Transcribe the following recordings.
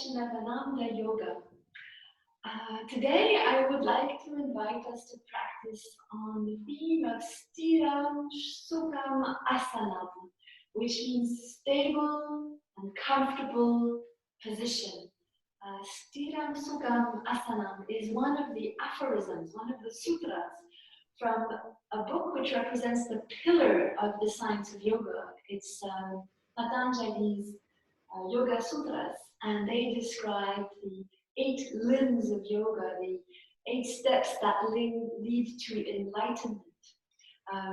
session of Ananda Yoga. Today I would like to invite us to practice on the theme of Sthira, Sukham, Asanam, which means stable and comfortable position. Sthira, Sukham, Asanam is one of the aphorisms, one of the sutras from a book which represents the pillar of the science of yoga. It's Patanjali's Yoga Sutras, and they describe the 8 limbs of yoga, the 8 steps that lead to enlightenment,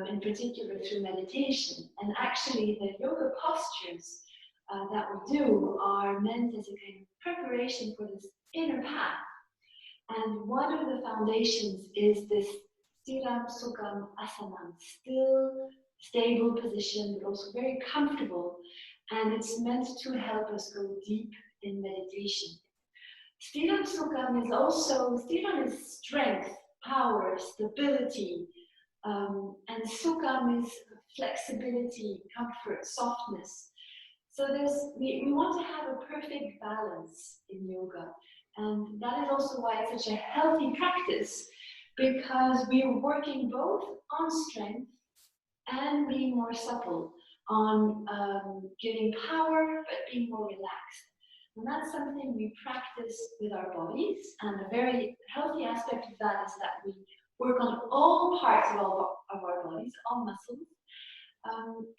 in particular through meditation. And actually, the yoga postures that we do are meant as a kind of preparation for this inner path. And one of the foundations is this Sthira, Sukham, Asanam, still, stable position, but also very comfortable. And it's meant to help us go deep in meditation. Sthira Sukham is also, Sthira is strength, power, stability, and Sukham is flexibility, comfort, softness. So we want to have a perfect balance in yoga. And that is also why it's such a healthy practice, because we are working both on strength and being more supple, on giving power, but being more relaxed. And that's something we practice with our bodies, and a very healthy aspect of that is that we work on all parts of our bodies, all muscles.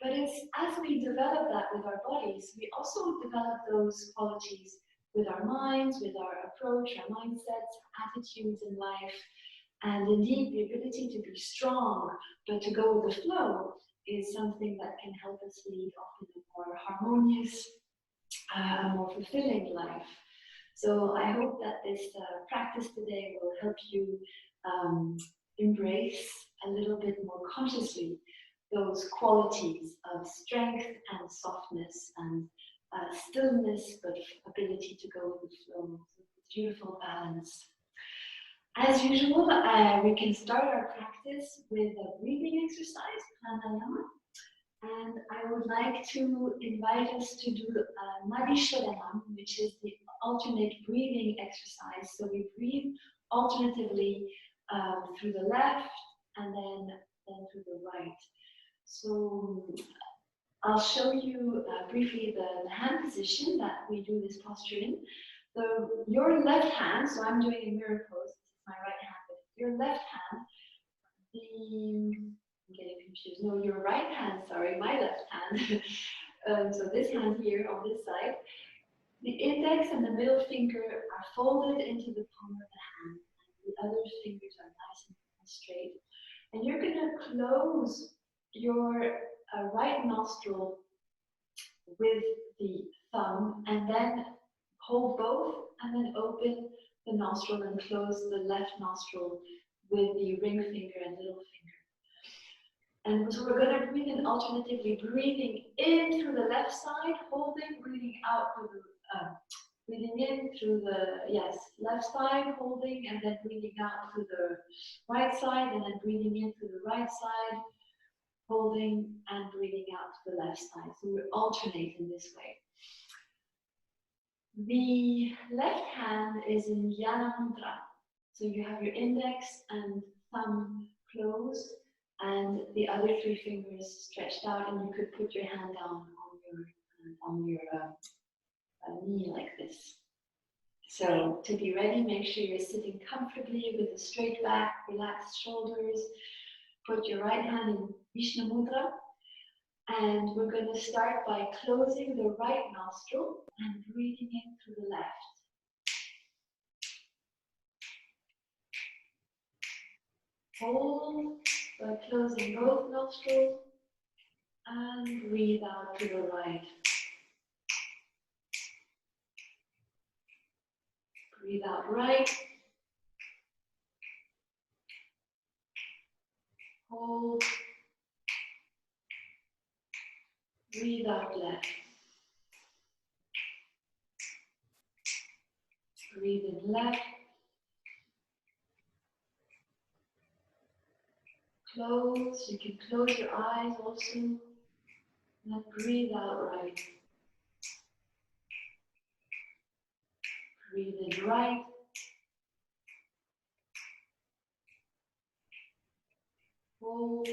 But it's as we develop that with our bodies, we also develop those qualities with our minds, with our approach, our mindsets, attitudes in life. And indeed, the ability to be strong, but to go with the flow, is something that can help us lead often a more harmonious, more fulfilling life. So I hope that this practice today will help you embrace a little bit more consciously those qualities of strength and softness and stillness, but ability to go with the flow. Beautiful balance. As usual, we can start our practice with a breathing exercise, pranayama. And I would like to invite us to do Nadisharanam, which is the alternate breathing exercise. So we breathe alternatively through the left and then through the right. So I'll show you briefly the hand position that we do this posture in. So your left hand, so I'm doing a mirror pose, this is my right hand, but your left hand, I'm getting confused, no, your right hand, sorry, my left hand. So this hand here on this side, the index and the middle finger are folded into the palm of the hand, and the other fingers are nice and straight. And you're going to close your right nostril with the thumb, and then hold both, and then open the nostril and close the left nostril with the ring finger and little finger. And so we're going to breathe in alternatively, breathing in through the left side, holding, breathing out through the, breathing in through the, left side, holding, and then breathing out through the right side, and then breathing in through the right side, holding, and breathing out to the left side. So we alternate in this way. The left hand is in Jnana Mudra. So you have your index and thumb closed, and the other 3 fingers stretched out, and you could put your hand down on your knee like this. So to be ready, make sure you're sitting comfortably with a straight back, relaxed shoulders. Put your right hand in Vishnu Mudra, and we're going to start by closing the right nostril and breathing in through the left. Hold by closing both nostrils and breathe out to the right. Breathe out right. Hold. Breathe out left. Breathe in left. Close. You can close your eyes also. And then breathe out right. Breathe in right. Hold.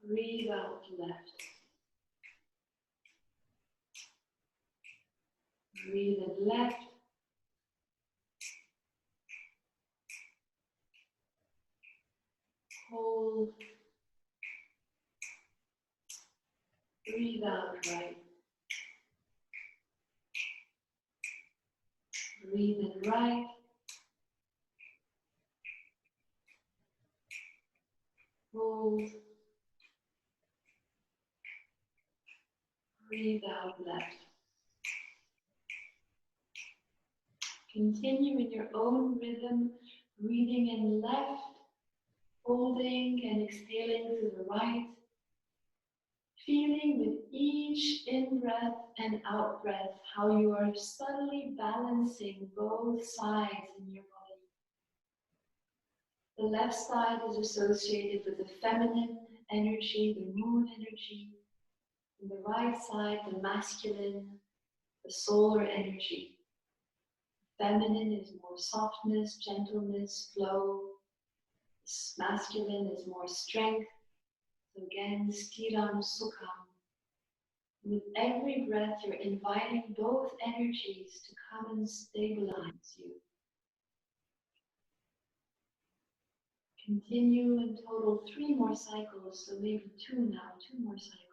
Breathe out left. Breathe in left. Hold. Breathe out right. Breathe in right. Hold. Breathe out left. Continue in your own rhythm, breathing in left, holding and exhaling to the right, feeling with each in-breath and out-breath how you are subtly balancing both sides in your body. The left side is associated with the feminine energy, the moon energy, and the right side, the masculine, the solar energy. Feminine is more softness, gentleness, flow. Masculine is more strength. So again, Sthira, Sukham. With every breath, you're inviting both energies to come and stabilize you. Continue in total 3 more cycles, so maybe 2 now, 2 more cycles.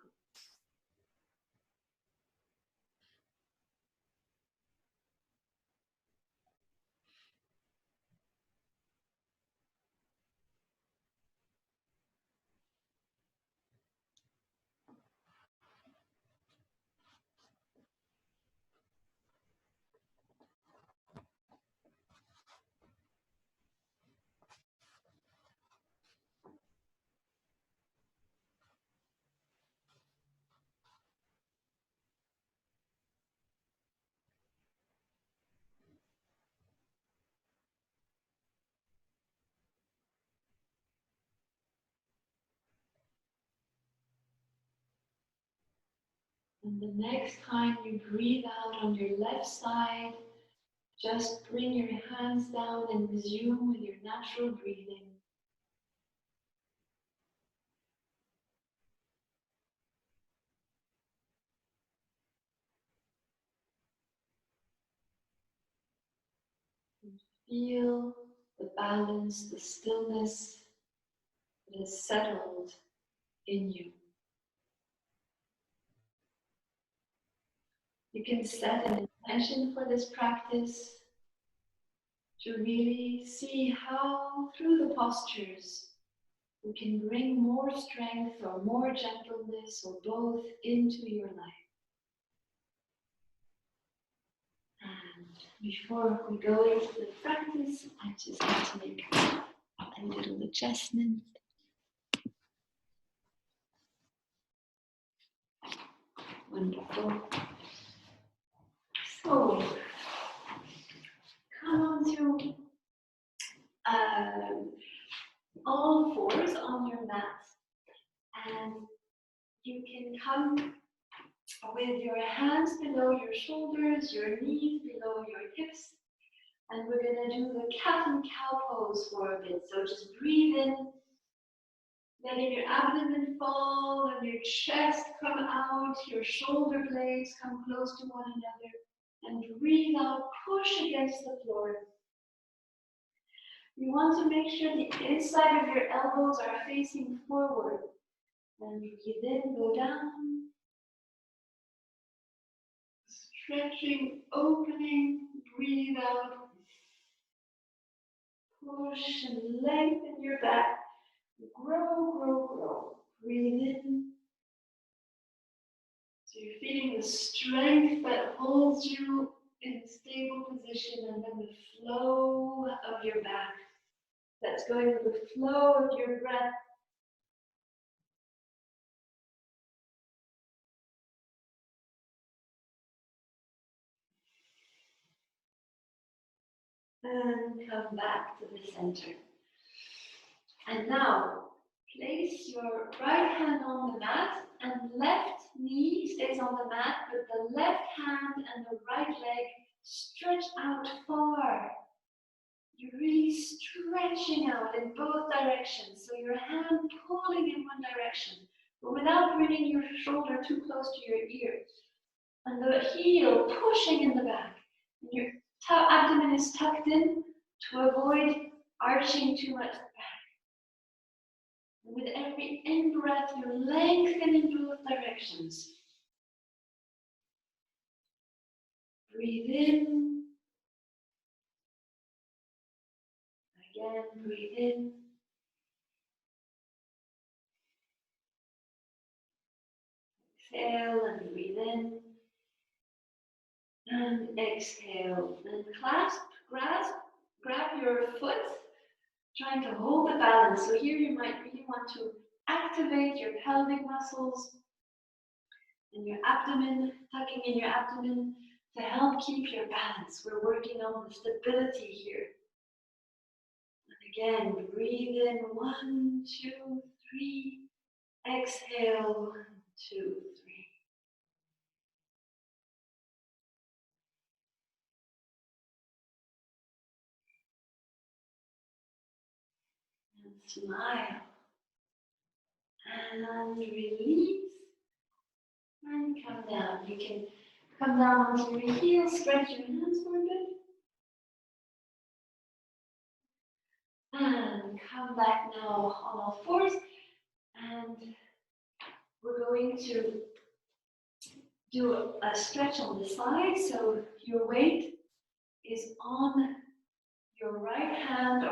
And the next time you breathe out on your left side, just bring your hands down and resume with your natural breathing. And feel the balance, the stillness that is settled in you. You can set an intention for this practice to really see how, through the postures, we can bring more strength or more gentleness or both into your life. And before we go into the practice, I just have to make a little adjustment. Wonderful. So, come on to all fours on your mat, and you can come with your hands below your shoulders, your knees below your hips, and we're going to do the cat and cow pose for a bit. So just breathe in, letting your abdomen fall and your chest come out, your shoulder blades come close to one another, and breathe out, push against the floor. You want to make sure the inside of your elbows are facing forward. And breathe in, go down. Stretching, opening, breathe out. Push and lengthen your back. Grow, grow, grow. Breathe in. So you're feeling the strength that holds you in a stable position, and then the flow of your back. That's going with the flow of your breath. And come back to the center. And now, place your right hand on the mat and left knee stays on the mat, but the left hand and the right leg stretch out far. You're really stretching out in both directions. So your hand pulling in one direction, but without bringing your shoulder too close to your ear. And the heel pushing in the back. And your abdomen is tucked in to avoid arching too much back. And with every in-breath, you're lengthening both directions. Breathe in. Again, breathe in. Exhale and breathe in. And exhale. And grab your foot, trying to hold the balance. So here you might really want to activate your pelvic muscles and your abdomen, tucking in your abdomen to help keep your balance. We're working on the stability here. And again, breathe in, 1, 2, 3. Exhale, 1, 2, 3. And smile. And release. And come down. You can come down onto your heels, stretch your hands for a bit. And come back now on all fours. And we're going to do a stretch on the side. So your weight is on your right hand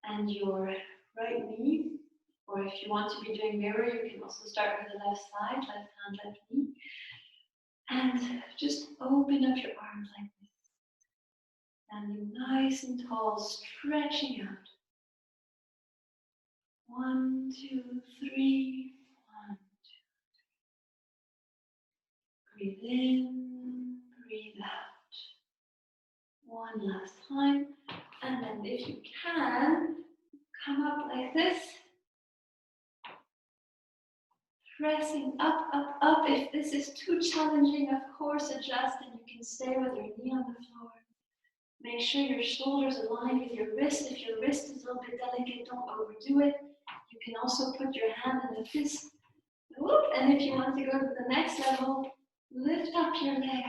and your right knee. Or if you want to be doing mirror, you can also start with the left side, left hand, left knee. And just open up your arms like this. Standing nice and tall, stretching out. 1, 2, 3. 1, 2, 3. Breathe in, breathe out. One last time. And then if you can, come up like this. Pressing up, up, up. If this is too challenging, of course, adjust and you can stay with your knee on the floor. Make sure your shoulders align with your wrist. If your wrist is a little bit delicate, don't overdo it. You can also put your hand in a fist. And if you want to go to the next level, lift up your leg.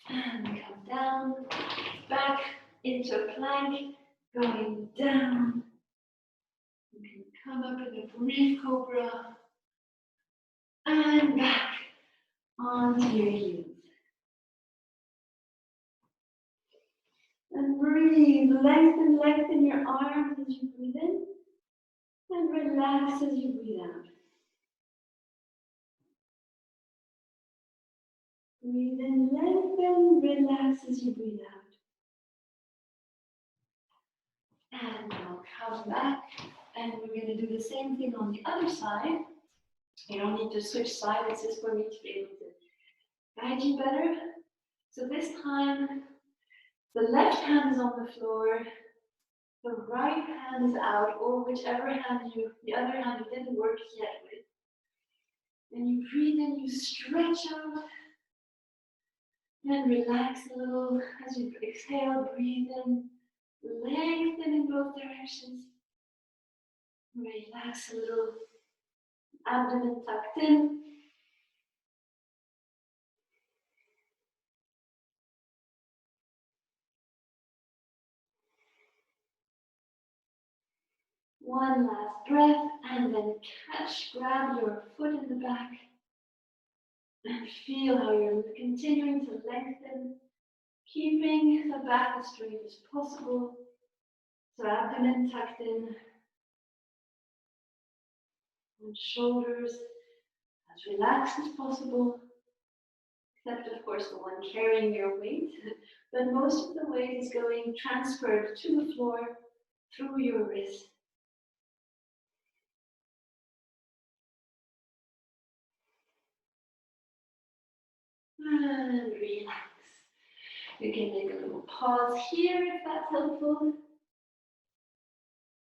And come down, back into plank, going down. You can come up in a brief cobra. And back onto your heels. And breathe, lengthen your arms as you breathe in. And relax as you breathe out. Breathe in, lengthen, relax as you breathe out. And now come back. And we're going to do the same thing on the other side. You don't need to switch sides, it's just for me to be able to guide you better. So this time, the left hand is on the floor, the right hand is out, or whichever hand the other hand you didn't work yet with. And you breathe in, you stretch out, and relax a little. As you exhale, breathe in, lengthen in both directions. Relax a little, abdomen tucked in. One last breath, and then grab your foot in the back, and feel how you're continuing to lengthen, keeping the back as straight as possible. So abdomen tucked in, and shoulders as relaxed as possible, except of course the one carrying your weight. But most of the weight is going transferred to the floor through your wrist. And relax. You can make a little pause here if that's helpful.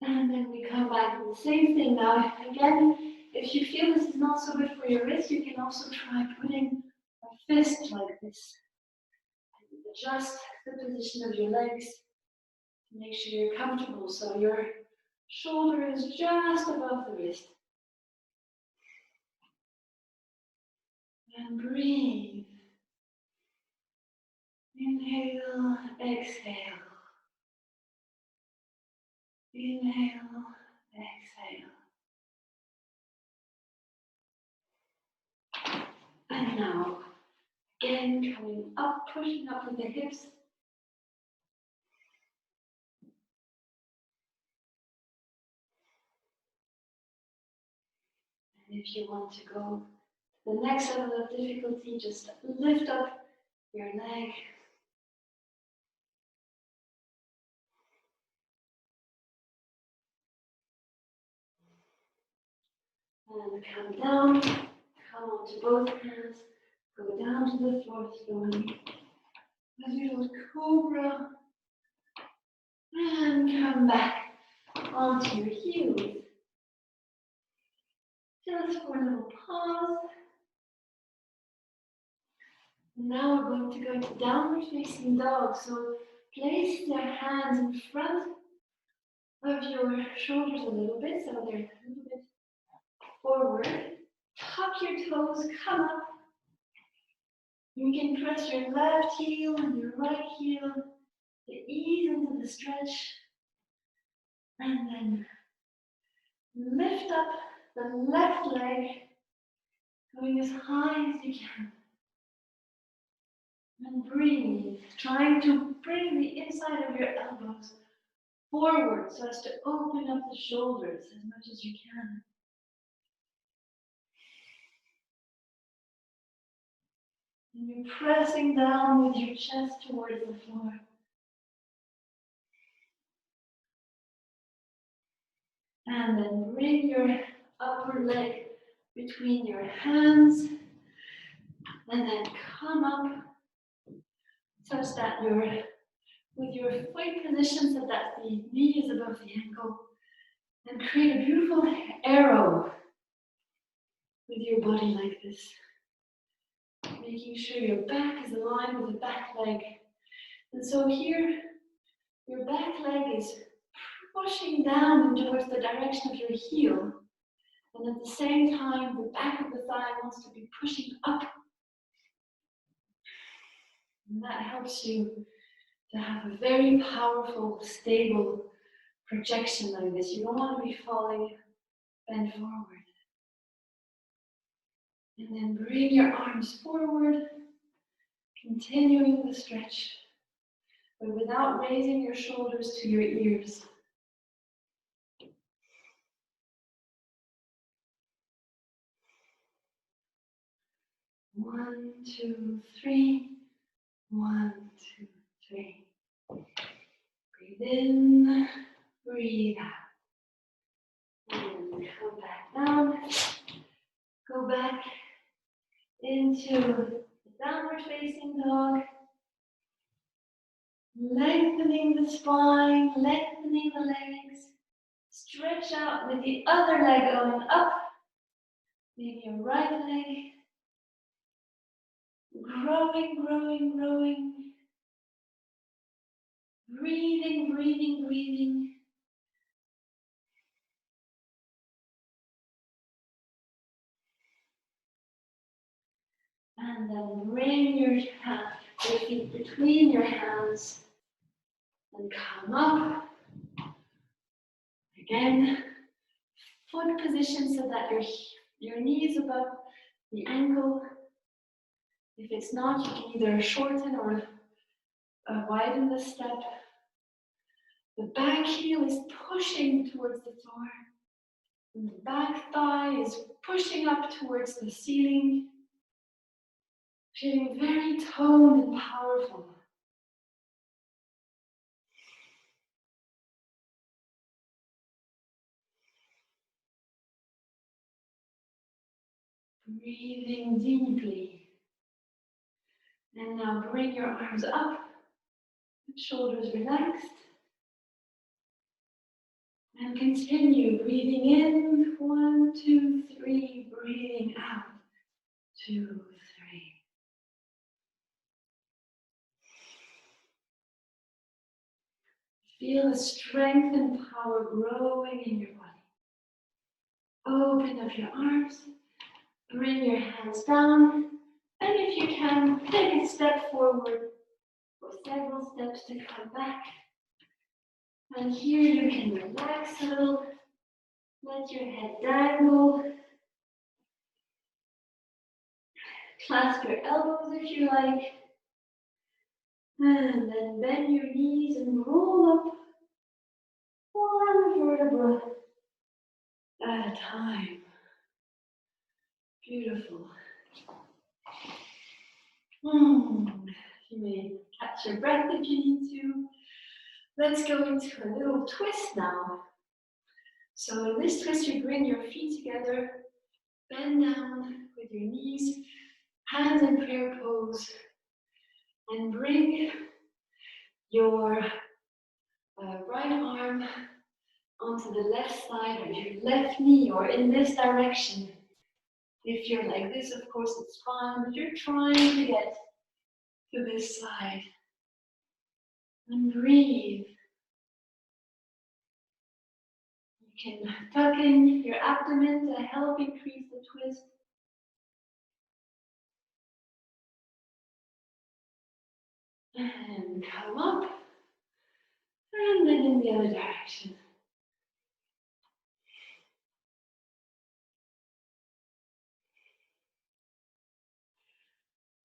And then we come back to the same thing. Now, again, if you feel this is not so good for your wrist, you can also try putting a fist like this. And adjust the position of your legs to make sure you're comfortable. So your shoulder is just above the wrist. And breathe. Inhale, exhale. Inhale, exhale. And now, again, coming up, pushing up with the hips. And if you want to go to the next level of difficulty, just lift up your leg. And come down, come onto both hands, go down to the floor slowly. A little cobra. And come back onto your heels. Just for a little pause. Now we're going to go into downward facing dog. So place your hands in front of your shoulders a little bit, so they're a little bit forward. Tuck your toes, come up. You can press your left heel and your right heel to ease into the stretch. And then lift up the left leg, going as high as you can. And breathe, trying to bring the inside of your elbows forward so as to open up the shoulders as much as you can. And you're pressing down with your chest towards the floor. And then bring your upper leg between your hands. And then come up such that you're with your foot position so that the knee is above the ankle. And create a beautiful arrow with your body like this. Making sure your back is aligned with the back leg. And so here, your back leg is pushing down towards the direction of your heel. And at the same time, the back of the thigh wants to be pushing up. And that helps you to have a very powerful, stable projection like this. You don't want to be falling bend forward. And then bring your arms forward, continuing the stretch, but without raising your shoulders to your ears. One, two, three. 1, 2, 3. Breathe in, breathe out. And come back down. Go back into the downward facing dog. Lengthening the spine, lengthening the legs. Stretch out with the other leg going up. Maybe your right leg. Growing, growing, growing. Breathing, breathing, breathing. And then bring your feet between your hands and come up. Again, foot position so that your knee is above the ankle. If it's not, you can either shorten or widen the step. The back heel is pushing towards the floor. And the back thigh is pushing up towards the ceiling. Feeling very toned and powerful. Breathing deeply. And now bring your arms up Shoulders relaxed. And continue breathing in. 1, 2, 3. Breathing out. 2, 3. Feel the strength and power growing in your body. Open up your arms. Bring your hands down. And if you can, take a step forward or several steps to come back. And here you can relax a little. Let your head dangle. Clasp your elbows if you like. And then bend your knees and roll up one vertebra at a time. Beautiful. You may catch your breath if you need to. Let's go into a little twist now. So in this twist, you bring your feet together, bend down with your knees, hands in prayer pose, and bring your right arm onto the left side of your left knee or in this direction. If you're like this, of course, it's fine, but you're trying to get to this side. And breathe. You can tuck in your abdomen to help increase the twist. And come up. And then in the other direction.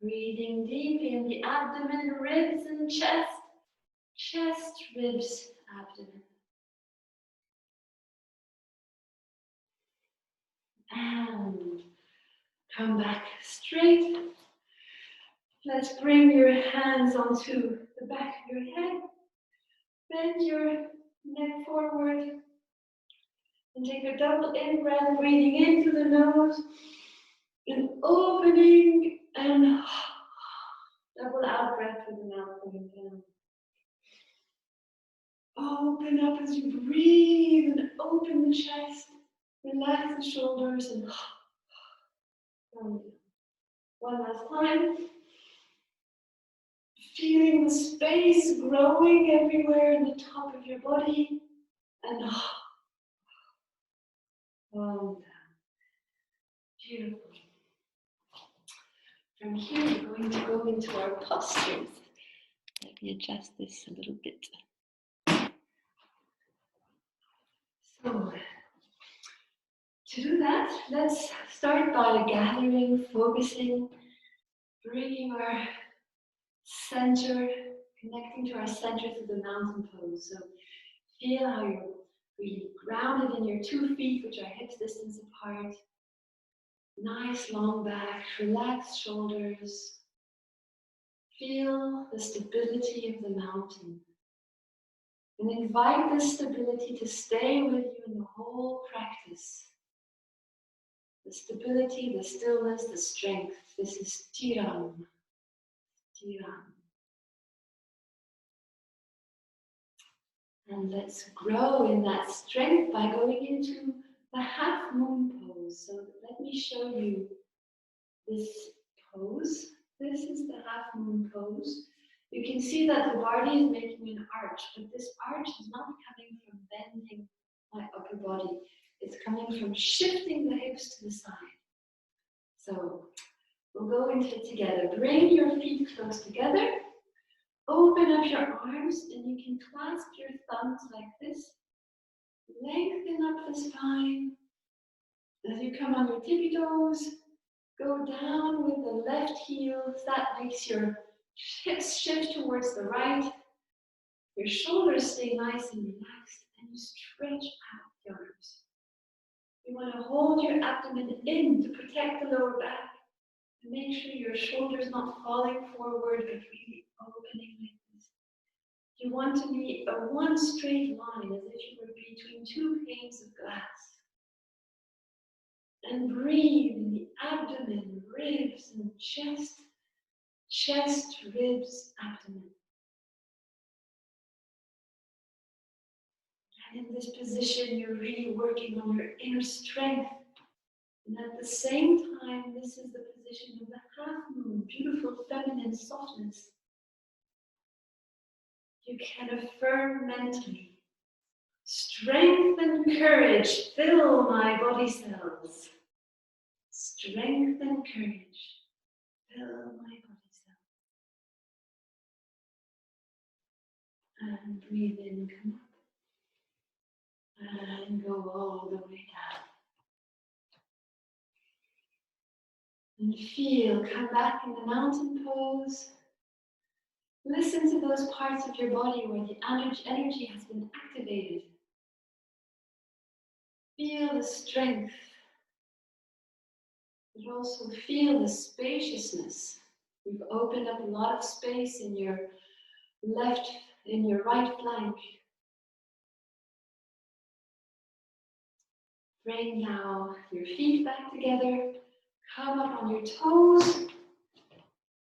Breathing deep in the abdomen, ribs and chest. Chest, ribs, abdomen. And come back straight. Let's bring your hands onto the back of your head. Bend your neck forward. And take a double in-breath, breathing in through the nose. And opening and double out-breath with the mouth going down. Open up as you breathe and open the chest. Relax the shoulders and one last time. Feeling the space growing everywhere in the top of your body. And down. Beautiful. From here, we're going to go into our postures. Let me adjust this a little bit. So, to do that, let's start by gathering, focusing, bringing our center, connecting to our center through the mountain pose. So, feel how you're really grounded in your 2 feet, which are hips distance apart. Nice long back, relaxed shoulders. Feel the stability of the mountain. And invite this stability to stay with you in the whole practice. The stability, the stillness, the strength. This is Sthira. Sthira. And let's grow in that strength by going into the half moon pose. So let me show you this pose. This is the half moon pose. You can see that the body is making an arch, but this arch is not coming from bending my upper body. It's coming from shifting the hips to the side. So we'll go into it together. Bring your feet close together. Open up your arms and you can clasp your thumbs like this. Lengthen up the spine. As you come on your tippy toes, go down with the left heel. That makes your hips shift towards the right. Your shoulders stay nice and relaxed and you stretch out the arms. You want to hold your abdomen in to protect the lower back. And make sure your shoulders not falling forward, but really opening like this. You want to be a one straight line, as if you were between 2 panes of glass. And breathe in the abdomen, ribs, and chest. Chest, ribs, abdomen. And in this position, you're really working on your inner strength. And at the same time, this is the position of the half moon, beautiful feminine softness. You can affirm mentally, strength and courage fill my body cells. Strength and courage fill my body cells. And breathe in, come up. And go all the way down. And feel, come back in the mountain pose. Listen to those parts of your body where the energy has been activated. Feel the strength, but also feel the spaciousness. You've opened up a lot of space in your right flank. Bring now your feet back together. Come up on your toes.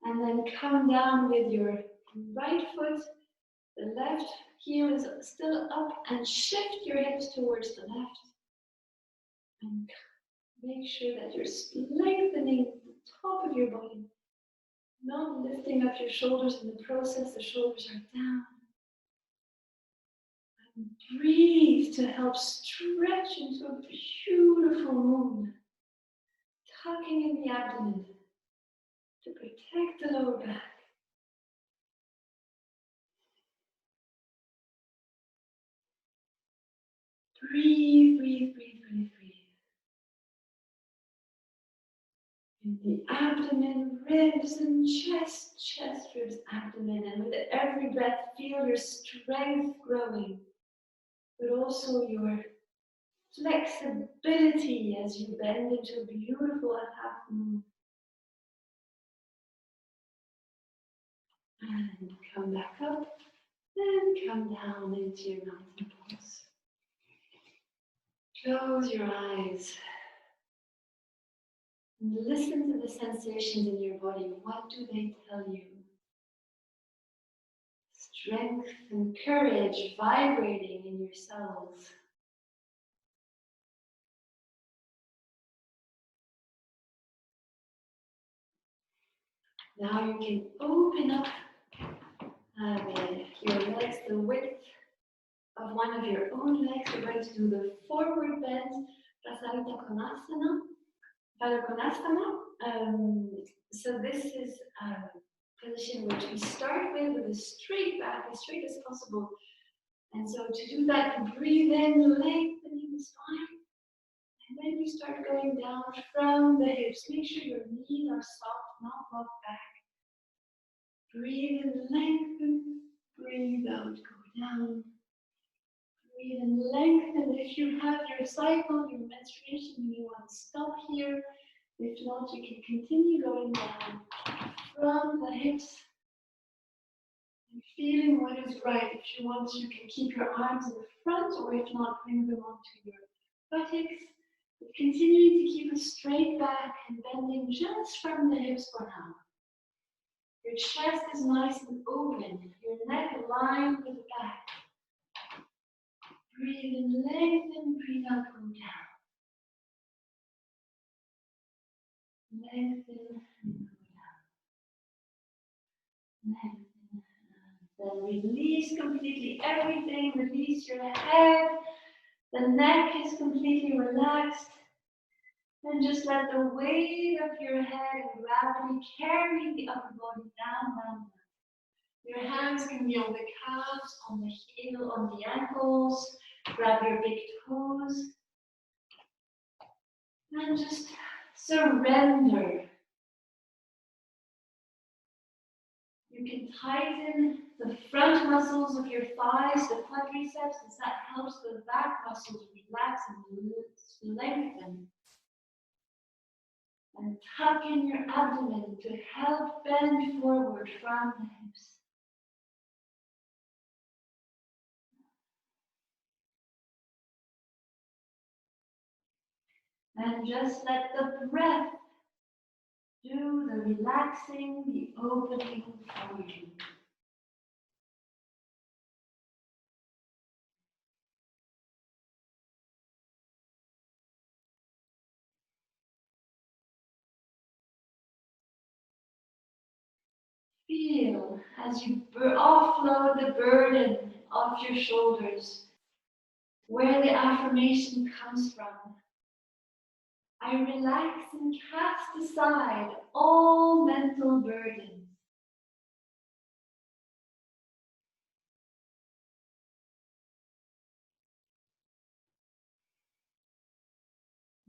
And then come down with your right foot. The left heel is still up, and shift your hips towards the left. And make sure that you're lengthening the top of your body, not lifting up your shoulders in the process. The shoulders are down. And breathe to help stretch into a beautiful moon, tucking in the abdomen to protect the lower back. Breathe, breathe, breathe, breathe, breathe. In the abdomen, ribs and chest, chest, ribs, abdomen. And with every breath, feel your strength growing, but also your flexibility as you bend into a beautiful half moon. And come back up, then come down into your mountain pose. Close your eyes. And listen to the sensations in your body. What do they tell you? Strength and courage vibrating in your cells. Now you can open up your legs, the width of one of your own legs. We're going to do the forward bend, Prasarita Konasana. So this is a position which we start with a straight back, as straight as possible. And so to do that, breathe in, lengthening the spine. And then you start going down from the hips. Make sure your knees are soft, not locked back. Breathe in, lengthen. Breathe out, go down. Breathe in, lengthen. If you have your cycle, your menstruation, you want to stop here. If not, you can continue going down from the hips and feeling what is right. If you want, you can keep your arms in the front, or if not, bring them onto your buttocks. But continuing to keep a straight back and bending just from the hips for now. Your chest is nice and open, your neck aligned with the back. Breathe in, lengthen, breathe out, go down. Lengthen and go down. Lengthen. Then release completely everything. Release your head. The neck is completely relaxed. And just let the weight of your head and gravity carry the upper body down, down, down. Your hands can be on the calves, on the heel, on the ankles. Grab your big toes. And just surrender. You can tighten the front muscles of your thighs, the quadriceps, as that helps the back muscles relax and lengthen. And tuck in your abdomen to help bend forward from the hips. And just let the breath do the relaxing, the opening for you. Feel as you offload the burden off your shoulders, where the affirmation comes from. I relax and cast aside all mental burdens.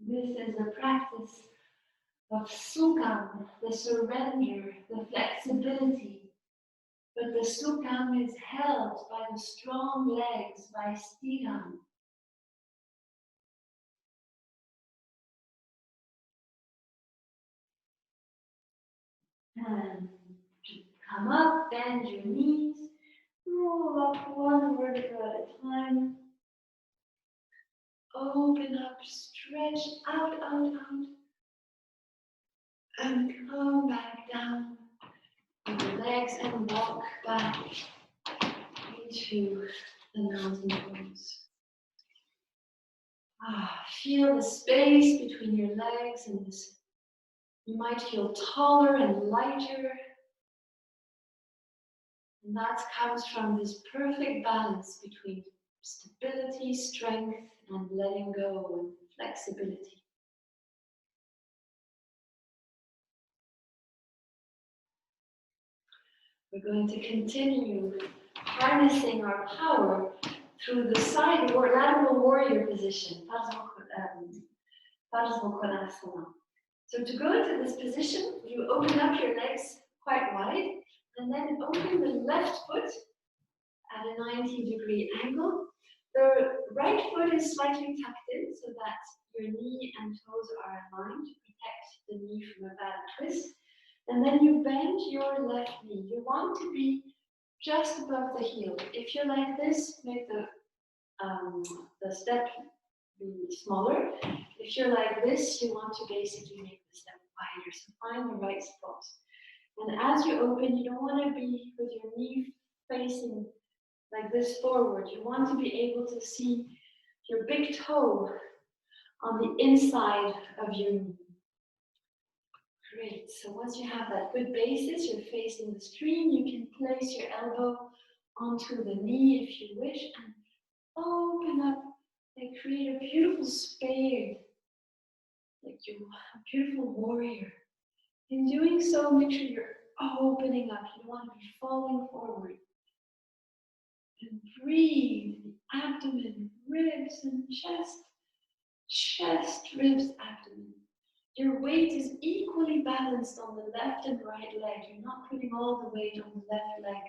This is a practice of Sukham, the surrender, the flexibility. But the Sukham is held by the strong legs, by Sthira. And come up, bend your knees, roll up one vertebra at a time. Open up, stretch out, out, out. And come back down with your legs and walk back into the mountain pose. Feel the space between your legs and this. You might feel taller and lighter. And that comes from this perfect balance between stability, strength, and letting go and flexibility. We're going to continue harnessing our power through the side or lateral warrior position, Paramhansa. So to go into this position, you open up your legs quite wide, and then open the left foot at a 90-degree angle. The right foot is slightly tucked in so that your knee and toes are aligned to protect the knee from a bad twist. And then you bend your left knee. You want to be just above the heel. If you're like this, make the step be smaller. If you're like this, you want to basically make the step wider. So find the right spot. And as you open, you don't want to be with your knee facing like this forward. You want to be able to see your big toe on the inside of your knee. Great. So once you have that good basis, you're facing the stream, you can place your elbow onto the knee if you wish and open up and create a beautiful spade, like you're a beautiful warrior. In doing so, make sure you're opening up. You don't want to be falling forward. And breathe, the abdomen, ribs, and chest. Chest, ribs, abdomen. Your weight is equally balanced on the left and right leg. You're not putting all the weight on the left leg.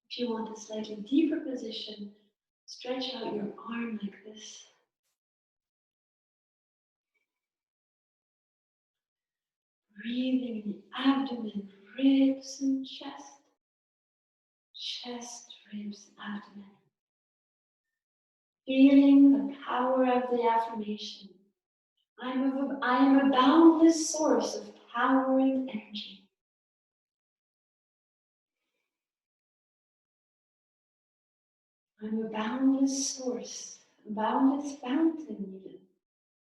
If you want a slightly deeper position, stretch out your arm like this. Breathing in the abdomen, ribs, and chest. Chest, ribs, abdomen. Feeling the power of the affirmation. I am a boundless source of power and energy. I'm a boundless source, a boundless fountain even,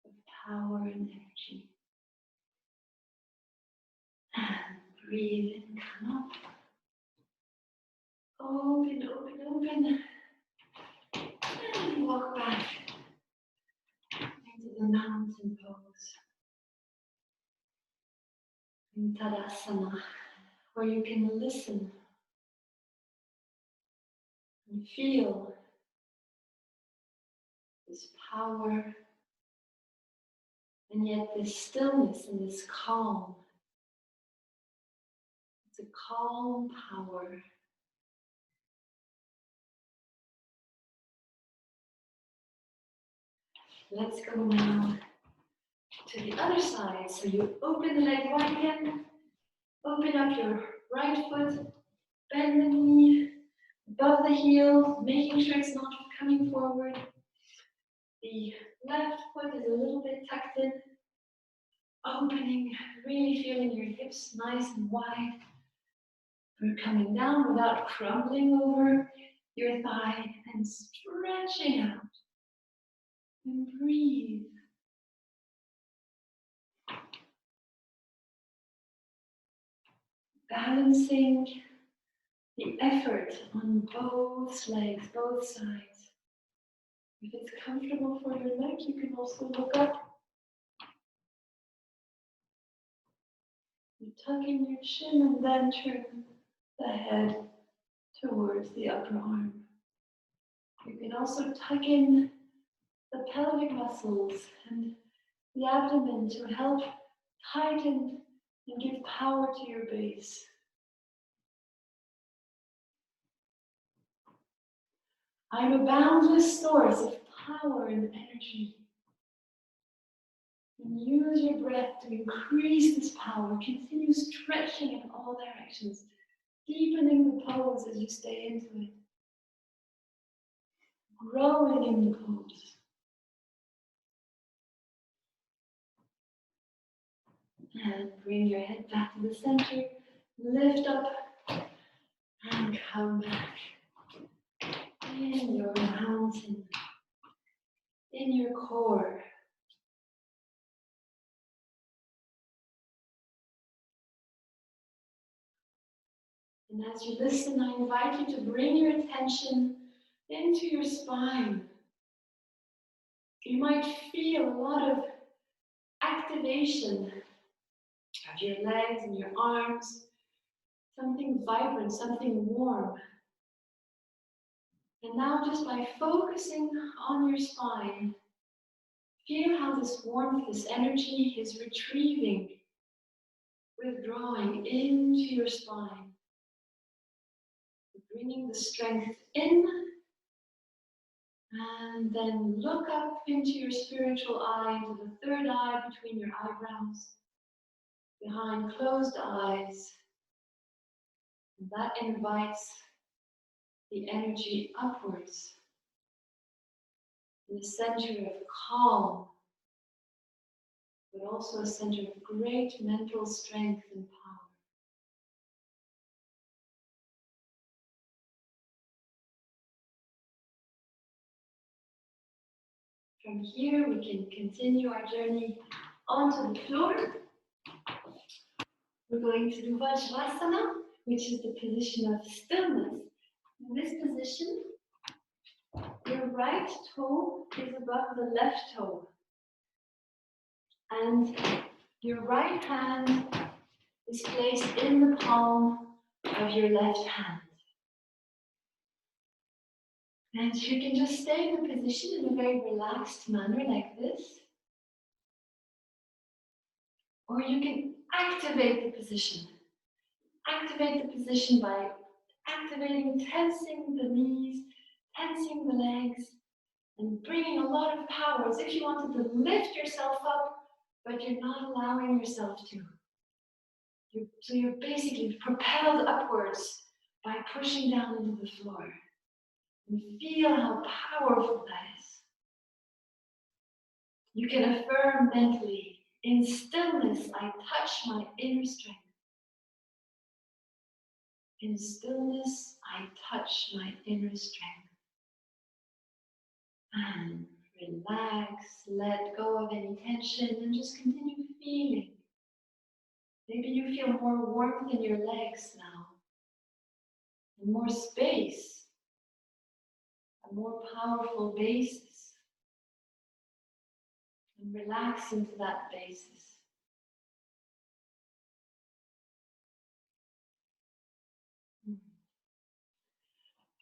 of power and energy. And breathe in, come up. Open, open, open. And walk back into the mountain pose. In Tadasana, where you can listen and feel this power and yet this stillness and this calm. It's a calm power. Let's go now to the other side. So you open the leg wide again, open up your right foot, bend the knee above the heel, making sure it's not coming forward. The left foot is a little bit tucked in, opening, really feeling your hips nice and wide. We're coming down without crumbling over your thigh and stretching out. And breathe. balancing the effort on both legs, both sides. If it's comfortable for your leg, you can also look up. You tuck in your chin and then turn the head towards the upper arm. You can also tuck in the pelvic muscles and the abdomen to help tighten and give power to your base. I'm a boundless source of power and energy. And use your breath to increase this power. Continue stretching in all directions, deepening the pose as you stay into it. Growing in the pose. And bring your head back to the center. Lift up and come back. In your mountain. In your core. And as you listen, I invite you to bring your attention into your spine. You might feel a lot of activation of your legs and your arms, something vibrant, something warm. And now just by focusing on your spine, feel how this warmth, this energy is retrieving, withdrawing into your spine. Bringing the strength in, and then look up into your spiritual eye, into the third eye between your eyebrows, behind closed eyes. And that invites the energy upwards in the center of calm, but also a center of great mental strength and power. From here, we can continue our journey onto the floor. We're going to do Vajrasana, which is the position of stillness. In this position, your right toe is above the left toe. And your right hand is placed in the palm of your left hand. And you can just stay in the position in a very relaxed manner like this. Or you can activate the position. Activate the position by activating, tensing the knees, tensing the legs, and bringing a lot of power as if you wanted to lift yourself up, but you're not allowing yourself to. So you're basically propelled upwards by pushing down into the floor. And feel how powerful that is. You can affirm mentally, in stillness, I touch my inner strength. In stillness, I touch my inner strength. And relax, let go of any tension, and just continue feeling. Maybe you feel more warmth in your legs now, and more space, a more powerful basis. And relax into that basis.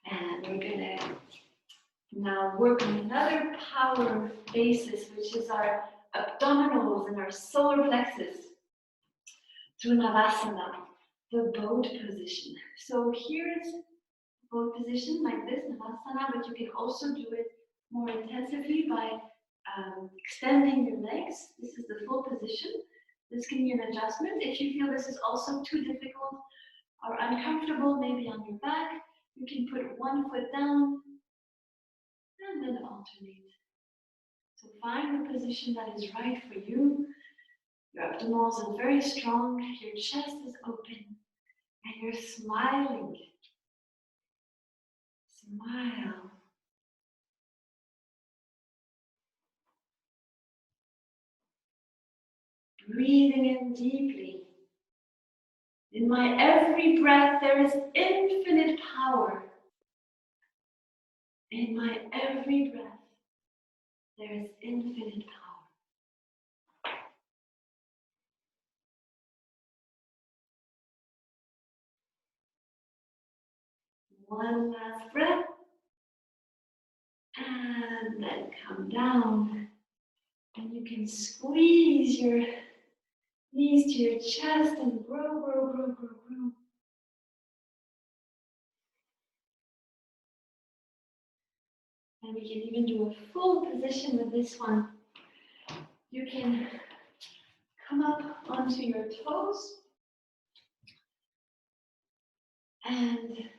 And we're going to now work on another power basis, which is our abdominals and our solar plexus. Through Navasana, the boat position. So here's boat position like this, Navasana, but you can also do it more intensively by extending your legs. This is the full position. This can be an adjustment. If you feel this is also too difficult or uncomfortable, maybe on your back, you can put one foot down and then alternate. So find the position that is right for you. Your abdominals are very strong, your chest is open, and you're smiling. Smile. Breathing in deeply In my every breath, there is infinite power. In my every breath, there is infinite power. One last breath. And then come down. And you can squeeze your knees to your chest and grow, grow, grow, grow, grow. And we can even do a full position with this one. You can come up onto your toes and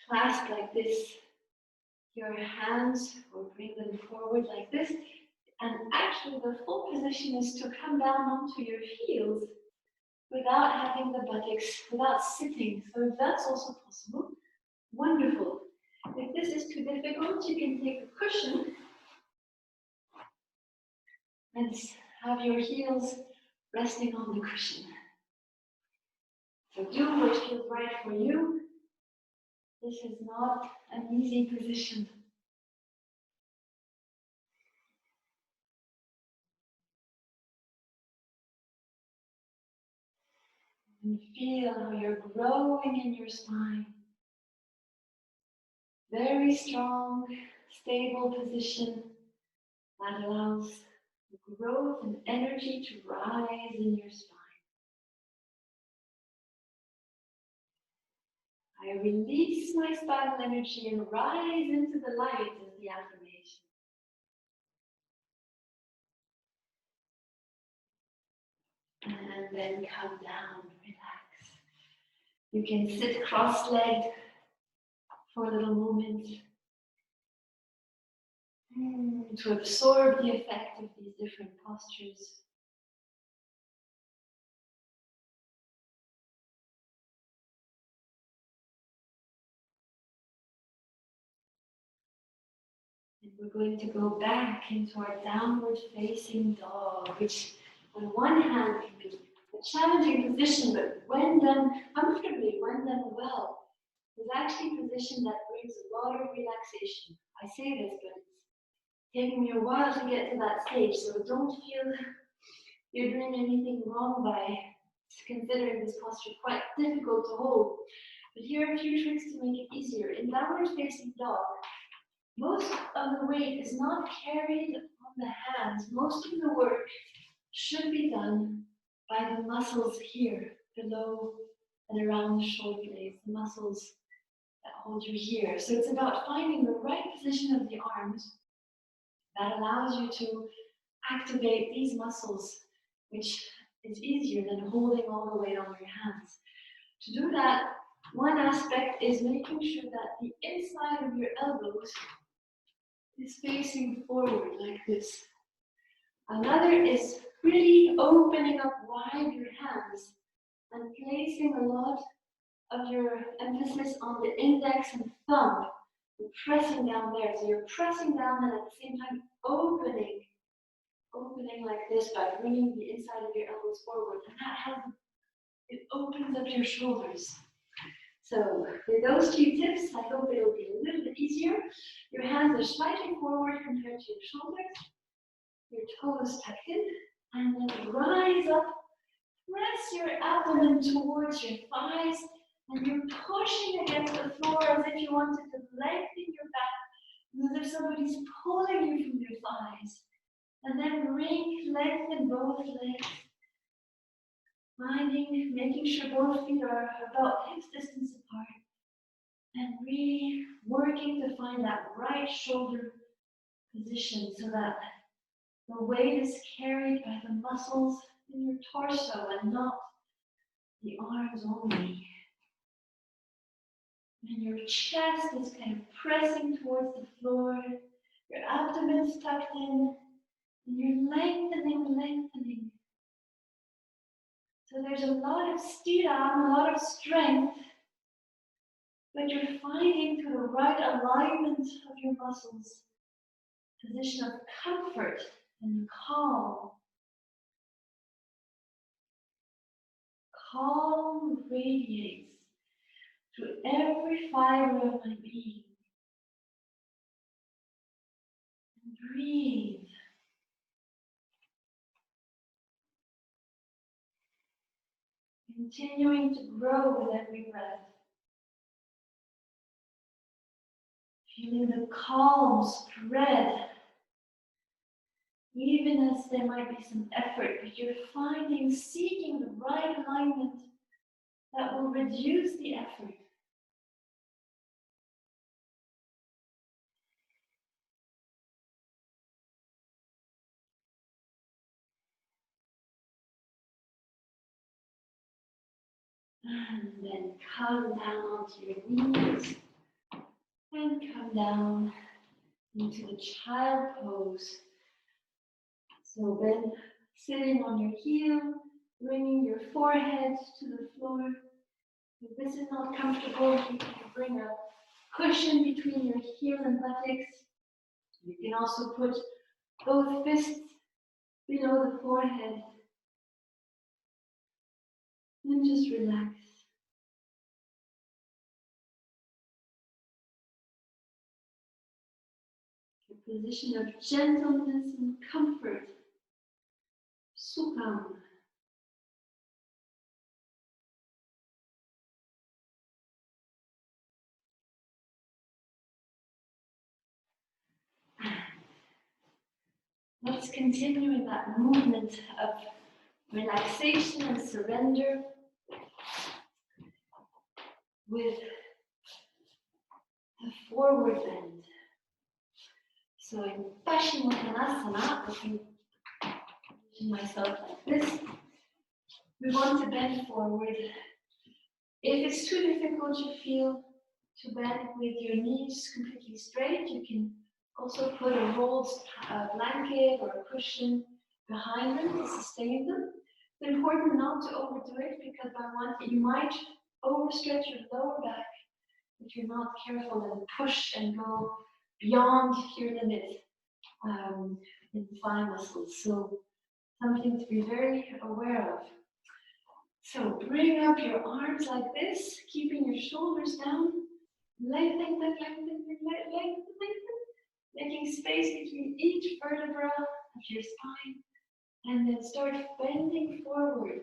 clasp like this your hands, or bring them forward like this. And actually the full position is to come down onto your heels without having the buttocks, without sitting. So if that's also possible, wonderful. If this is too difficult, you can take a cushion and have your heels resting on the cushion. So do what feels right for you. This is not an easy position. And feel how you're growing in your spine. Very strong, stable position that allows growth and energy to rise in your spine. I release my spinal energy and rise into the light as the affirmation. And then come down, relax. You can sit cross-legged for a little moment to absorb the effect of these different postures. And we're going to go back into our downward facing dog, which on one hand can be a challenging position, but when done comfortably, when done well, is actually a position that brings a lot of relaxation. I say this, but it's taking me a while to get to that stage, so don't feel you're doing anything wrong by considering this posture quite difficult to hold. But here are a few tricks to make it easier. In downward facing dog, most of the weight is not carried on the hands. Most of the work should be done by the muscles here, below and around the shoulder blades, the muscles that hold you here. So it's about finding the right position of the arms that allows you to activate these muscles, which is easier than holding all the weight on your hands. To do that, one aspect is making sure that the inside of your elbows is facing forward like this. Another is really opening up wide your hands and placing a lot of your emphasis on the index and thumb. You're pressing down there. So you're pressing down and at the same time opening like this by bringing the inside of your elbows forward. And that has, it opens up your shoulders. So with those two tips, I hope it'll be a little bit easier. Your hands are slightly forward compared to your shoulders. Your toes tucked in. And then rise up. Press your abdomen towards your thighs. And you're pushing against the floor as if you wanted to lengthen your back, as if somebody's pulling you from your thighs. And then lengthen both legs. Making sure both feet are about hips distance apart. And really working to find that right shoulder position so that the weight is carried by the muscles in your torso and not the arms only. And your chest is kind of pressing towards the floor. Your abdomen's tucked in. And you're lengthening. So there's a lot of sthira, a lot of strength, but you're finding through the right alignment of your muscles, position of comfort and calm. calm radiates through every fiber of my being. And breathe. Continuing to grow with every breath. Feeling the calm spread. Even as there might be some effort, but you're seeking the right alignment that will reduce the effort. And then come down onto your knees and come down into the child pose. So then sitting on your heel, bringing your forehead to the floor. If this is not comfortable, you can bring a cushion between your heel and buttocks. You can also put both fists below the forehead and just relax. A position of gentleness and comfort. Sukham. Let's continue in that movement of relaxation and surrender with the forward bend. So in Paschimottanasana, I can position myself like this. We want to bend forward. If it's too difficult to feel to bend with your knees completely straight, you can also put a rolled blanket or a cushion behind them to sustain them. It's important not to overdo it because you might overstretch your lower back if you're not careful and push and go beyond your limit in the thigh muscles. So something to be very aware of. So bring up your arms like this, keeping your shoulders down. Lengthen, making space between each vertebra of your spine. And then start bending forward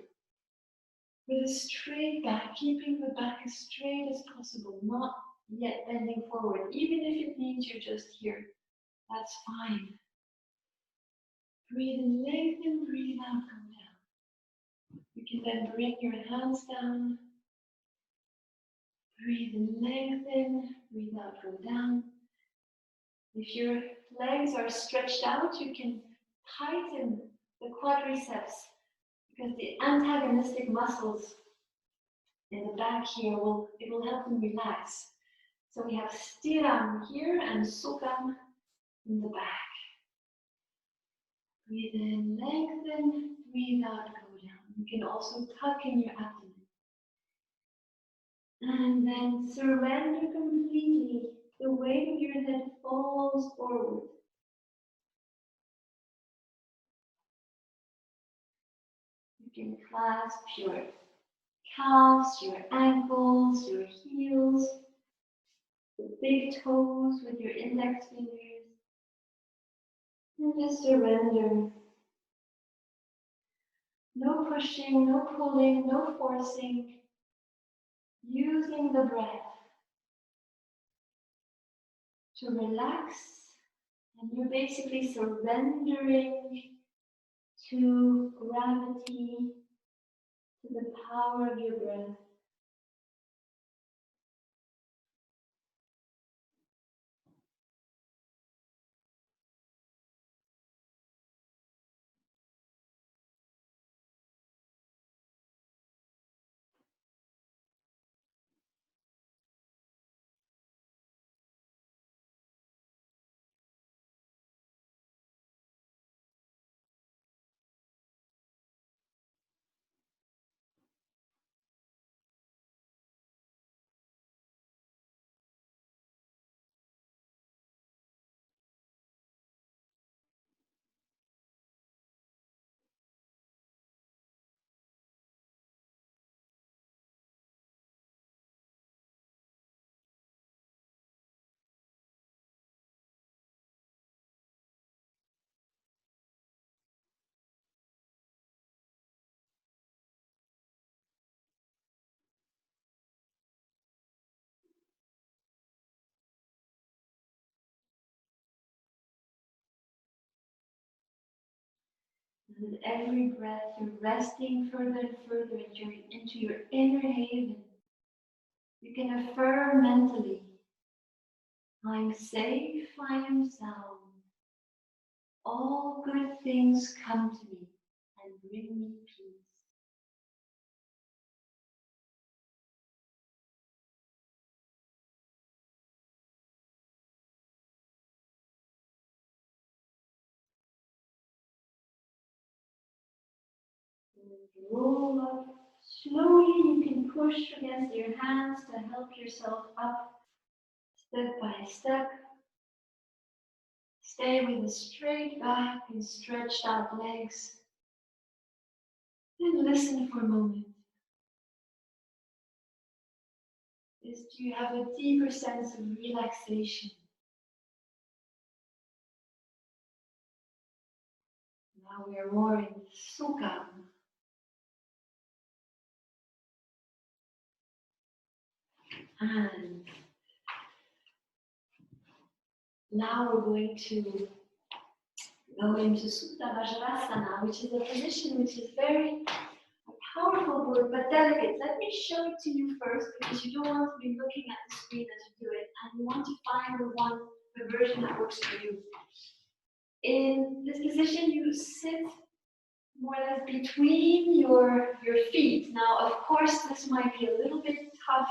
with a straight back, keeping the back as straight as possible, not yet bending forward. Even if it means you're just here, that's fine. Breathe in, lengthen, breathe out, come down. You can then bring your hands down. Breathe in, lengthen, breathe out, go down. If your legs are stretched out, you can tighten the quadriceps because the antagonistic muscles in the back here will help them relax. So we have Sthira here and Sukham in the back. Breathe in, lengthen, breathe out, go down. You can also tuck in your abdomen. And then surrender completely. The weight of your head falls forward. You can clasp your calves, your ankles, your heels, the big toes with your index fingers. And just surrender. No pushing, no pulling, no forcing. Using the breath to relax, and you're basically surrendering to gravity, to the power of your breath. And with every breath, you're resting further and further into your inner haven. You can affirm mentally, I'm safe, I am sound. All good things come to me and bring me peace. Roll up slowly. You can push against your hands to help yourself up step by step. Stay with a straight back and stretched out legs. And listen for a moment. Do you have a deeper sense of relaxation? Now we are more in Sukham. And now we're going to go into Supta Vajrasana, which is a position which is very powerful but delicate. Let me show it to you first, because you don't want to be looking at the screen as you do it, and you want to find the version that works for you. In this position, you sit more or less between your feet. Now, of course, this might be a little bit tough,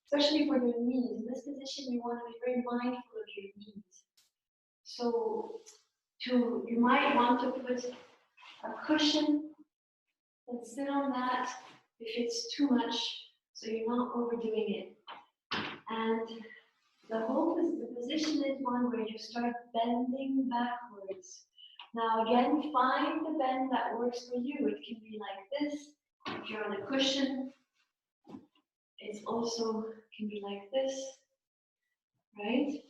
especially for your knees. In this position, you want to be very mindful of your knees. So, you might want to put a cushion and sit on that if it's too much, so you're not overdoing it. And the position is one where you start bending backwards. Now again, find the bend that works for you. It can be like this. If you're on a cushion, it also can be like this, right?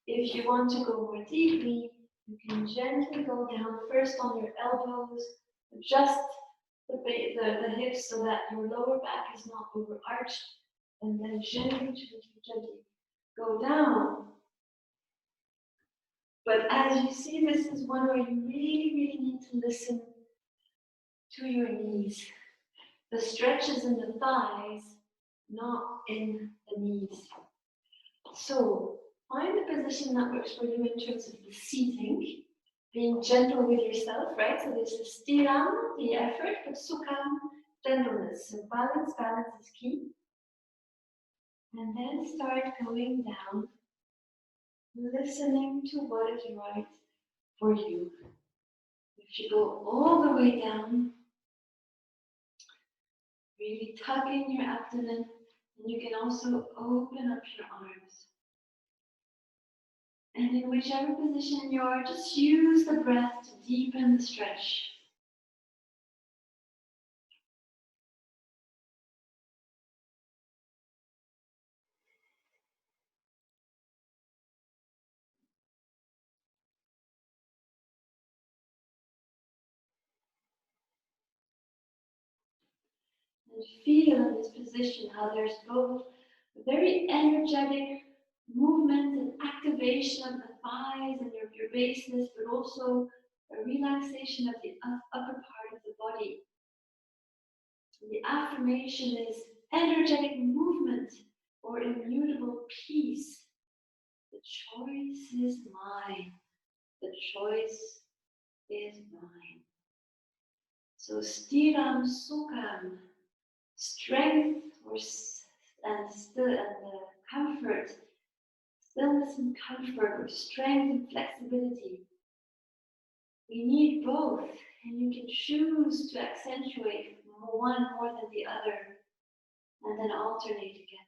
If you want to go more deeply, you can gently go down first on your elbows, adjust the hips so that your lower back is not overarched, and then gently go down. But as you see, this is one where you really need to listen to your knees. The stretch is in the thighs, not in the knees. So find the position that works for you in terms of the seating, being gentle with yourself, right? So there's the Sthira, the effort, but Sukham, gentleness. So balance is key. And then start going down, listening to what is right for you. If you go all the way down, really tucking your abdomen, and you can also open up your arms. And in whichever position you are, just use the breath to deepen the stretch. And feel in this position how there's both a very energetic movement and activation of the thighs and your bases, but also a relaxation of the upper part of the body. The affirmation is energetic movement or immutable peace. The choice is mine. The choice is mine. So Sthiram Sukham, strength and comfort, stillness and comfort, or strength and flexibility. We need both, and you can choose to accentuate one more than the other, and then alternate again.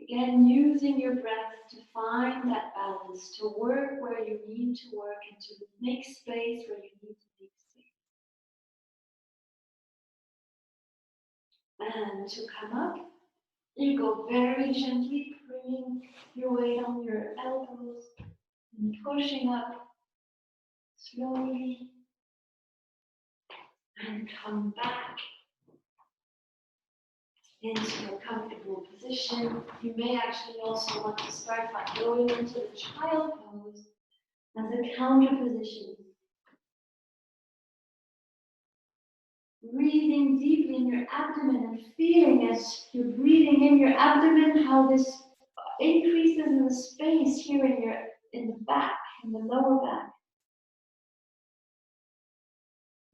Again, using your breath to find that balance, to work where you need to work, and to make space where you need to make space. And to come up, you go very gently, bringing your weight on your elbows and pushing up slowly, and come back into a comfortable position. You may actually also want to start by going into the child pose as a counter position. Breathing deeply in your abdomen and feeling as you're breathing in your abdomen how this increases in the space here in the back, in the lower back.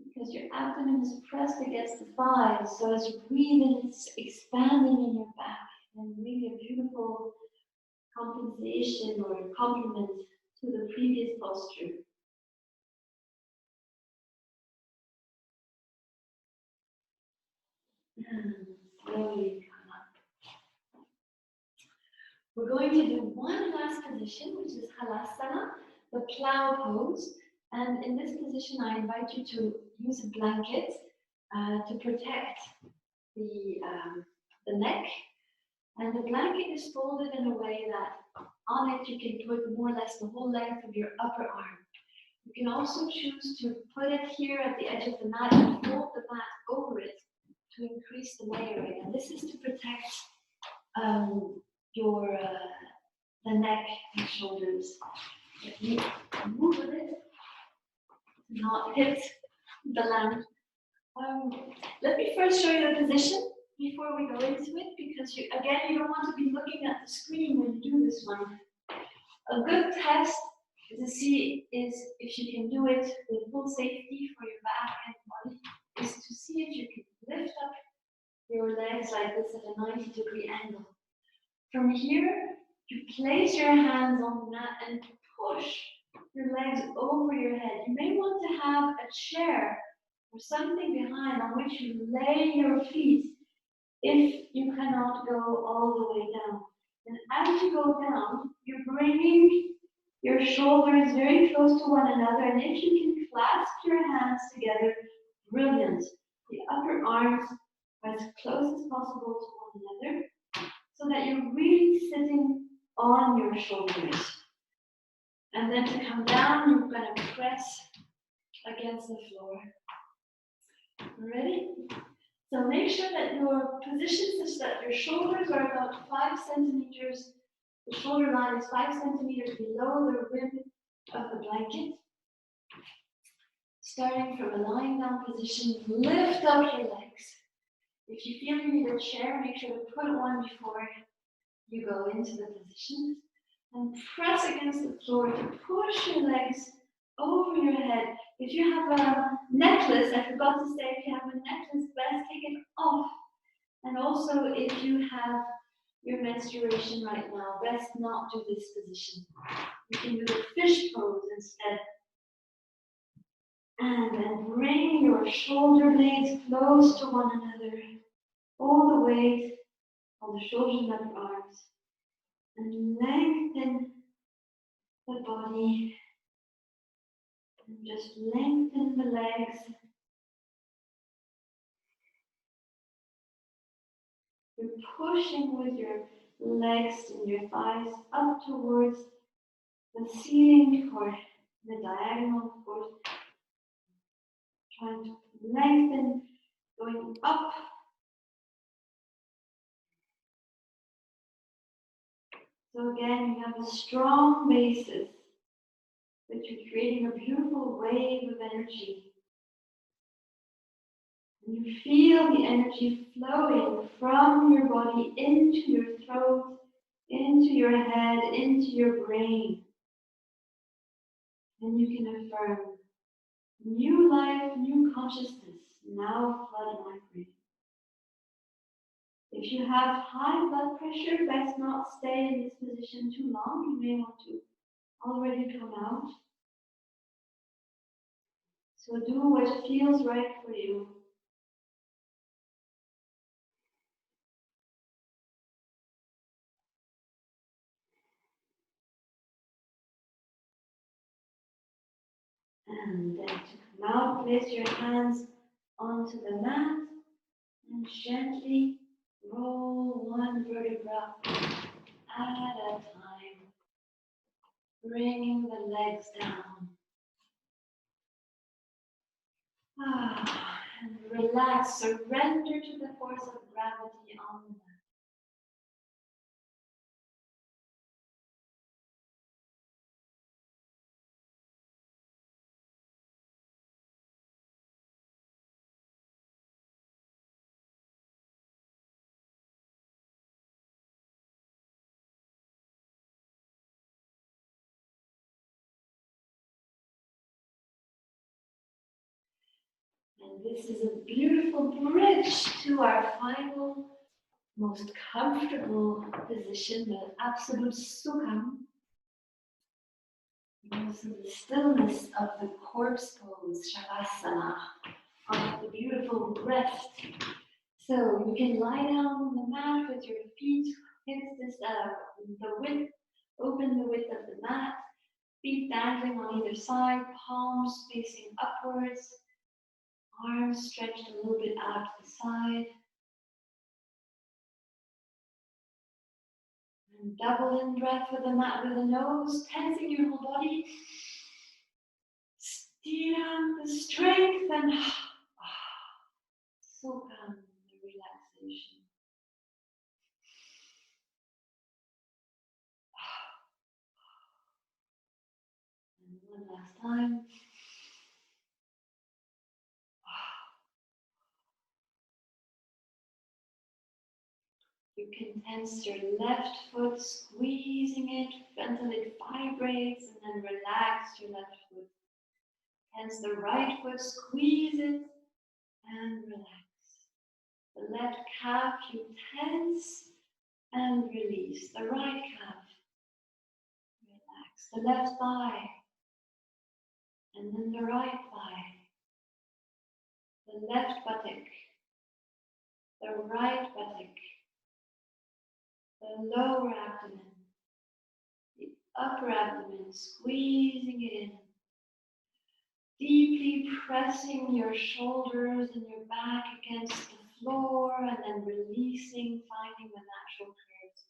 Because your abdomen is pressed against the thighs, so as you breathe in, it's expanding in your back, and really a beautiful compensation or complement to the previous posture. And slowly come up. We're going to do one last position, which is Halasana, the plow pose. And in this position, I invite you to use a blanket to protect the neck. And the blanket is folded in a way that on it you can put more or less the whole length of your upper arm. You can also choose to put it here at the edge of the mat and fold the mat over it to increase the layering. And this is to protect the neck and shoulders. Let me move a bit to not hit the land. Let me first show you the position before we go into it, because you don't want to be looking at the screen when you do this one. A good test to see is if you can do it with full safety for your back and body, is to see if you can lift up your legs like this at a 90-degree angle. From here, you place your hands on the mat and push your legs over your head. You may want to have a chair or something behind on which you lay your feet if you cannot go all the way down. And as you go down, you're bringing your shoulders very close to one another, and if you can clasp your hands together, brilliant. The upper arms are as close as possible to one another, so that you're really sitting on your shoulders. And then to come down, you're going to press against the floor. Ready? So make sure that your position is that your shoulders are about 5 centimeters. The shoulder line is 5 centimeters below the rim of the blanket. Starting from a lying down position, lift up your legs. If you feel you need a chair, make sure to put one before you go into the position. And press against the floor to push your legs over your head. If you have a necklace, I forgot to say, if you have a necklace, best take it off. And also, if you have your menstruation right now, best not do this position. You can do the fish pose instead. And then bring your shoulder blades close to one another. All the weight on the shoulders and upper arms. And lengthen the body. And just lengthen the legs. You're pushing with your legs and your thighs up towards the ceiling or the diagonal, of course. Trying to lengthen, going up. So again, you have a strong basis, but you're creating a beautiful wave of energy. And you feel the energy flowing from your body into your throat, into your head, into your brain. And you can affirm, new life, new consciousness, now flood my brain. If you have high blood pressure, best not stay in this position too long. You may want to already come out. So do what feels right for you. And then to come out, place your hands onto the mat and gently roll one vertebra at a time, bringing the legs down. And relax, surrender to the force of gravity on the mat. And this is a beautiful bridge to our final, most comfortable position, the absolute Sukham. Also the stillness of the corpse pose, Shavasana, of the beautiful breath. So you can lie down on the mat with your feet hips the width, open the width of the mat, feet dangling on either side, palms facing upwards, arms stretched a little bit out to the side. And double in breath with the mat with the nose, tensing your whole body. Sthira, the strength, and Sukham, the relaxation. And one last time. You can tense your left foot, squeezing it until it vibrates, and then relax your left foot. Tense the right foot, squeeze it, and relax. The left calf you tense and release. The right calf, relax. The left thigh, and then the right thigh. The left buttock, the right buttock, the lower abdomen, the upper abdomen, squeezing it in. Deeply pressing your shoulders and your back against the floor and then releasing, finding the natural curves.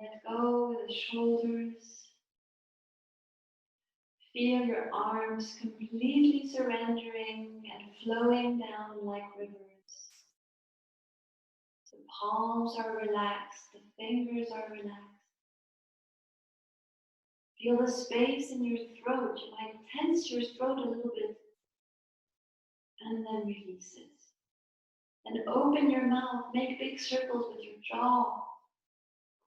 Let go of the shoulders. Feel your arms completely surrendering and flowing down like rivers. The palms are relaxed, the fingers are relaxed. Feel the space in your throat. You might tense your throat a little bit and then release it. And open your mouth, make big circles with your jaw,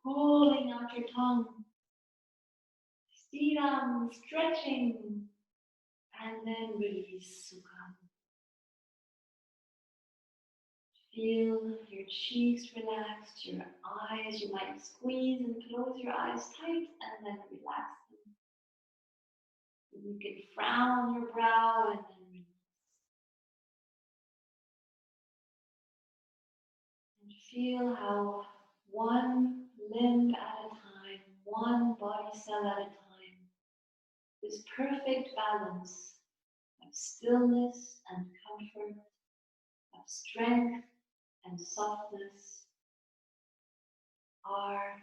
pulling out your tongue. Sthira, stretching, and then release, Sukham. Feel your cheeks relaxed, your eyes, you might squeeze and close your eyes tight and then relax them. You can frown your brow and then release. And feel how one limb at a time, one body cell at a time, this perfect balance of stillness and comfort, of strength and softness are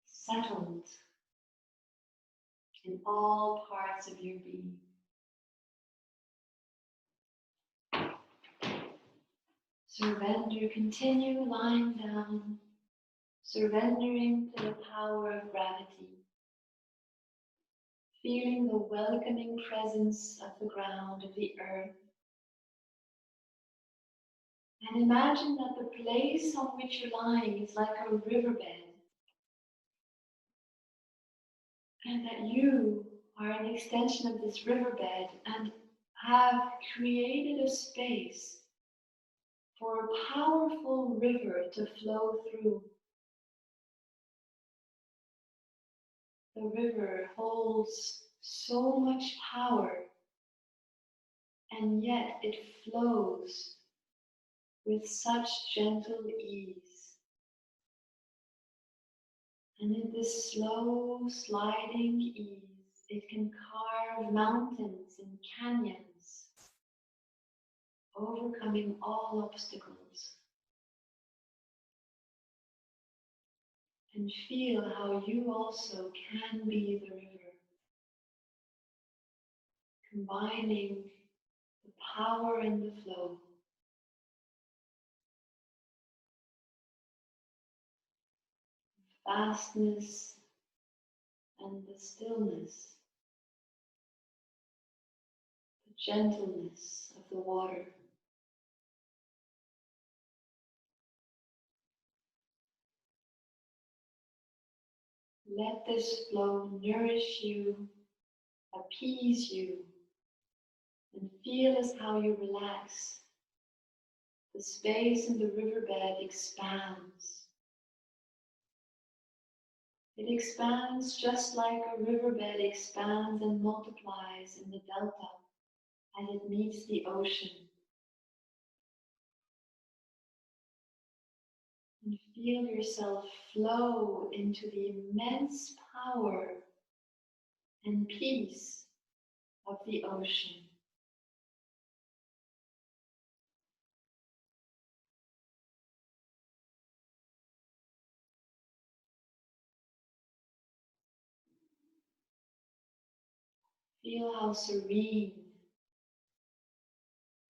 settled in all parts of your being. Surrender, continue lying down, surrendering to the power of gravity, feeling the welcoming presence of the ground, of the earth. And imagine that the place on which you're lying is like a riverbed, and that you are an extension of this riverbed and have created a space for a powerful river to flow through. The river holds so much power, and yet it flows with such gentle ease. And in this slow, sliding ease, it can carve mountains and canyons, overcoming all obstacles. And feel how you also can be the river, combining the power and the flow, vastness and the stillness, the gentleness of the water. Let this flow nourish you, appease you, and feel as how you relax. The space in the riverbed expands. It expands just like a riverbed expands and multiplies in the delta as it meets the ocean. And feel yourself flow into the immense power and peace of the ocean. Feel how serene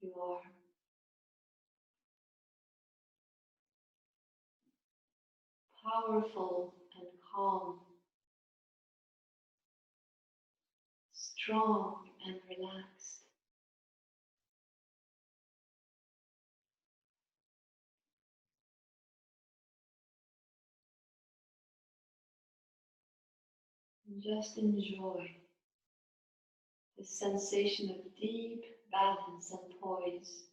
you are. Powerful and calm. Strong and relaxed. And just enjoy the sensation of deep balance and poise.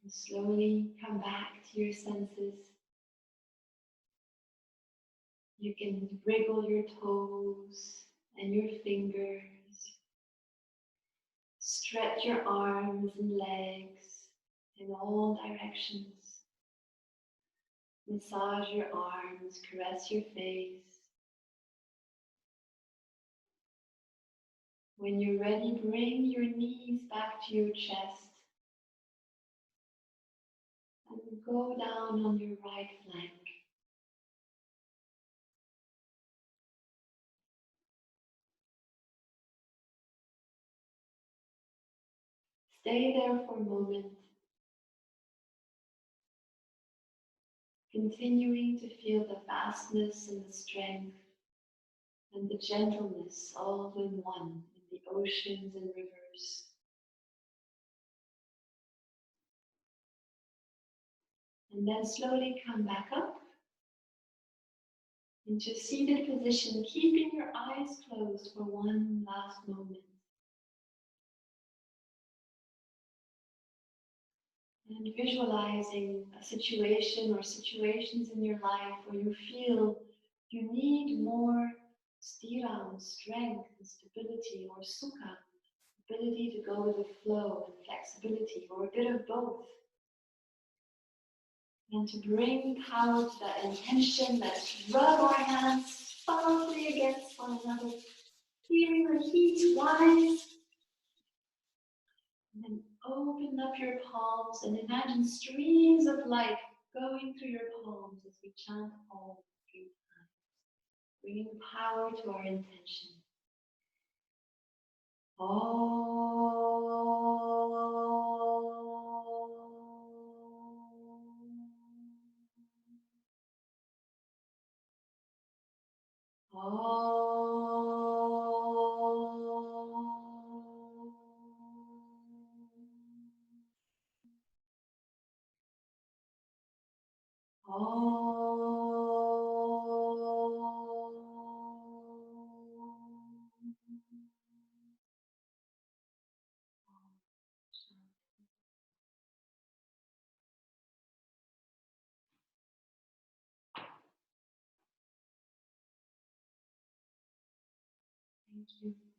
And slowly come back to your senses. You can wriggle your toes and your fingers. Stretch your arms and legs in all directions. Massage your arms, caress your face. When you're ready, bring your knees back to your chest and go down on your right flank. Stay there for a moment, continuing to feel the vastness and the strength and the gentleness all in one in the oceans and rivers. And then slowly come back up into seated position, keeping your eyes closed for one last moment. And visualizing a situation or situations in your life where you feel you need more Sthira, strength and stability, or Sukham, ability to go with the flow and flexibility, or a bit of both. And to bring power to that intention, let's rub our hands softly against one another, feeling the heat rise. And then open up your palms and imagine streams of light going through your palms as we chant Om 3 times, bringing power to our intention. Thank you.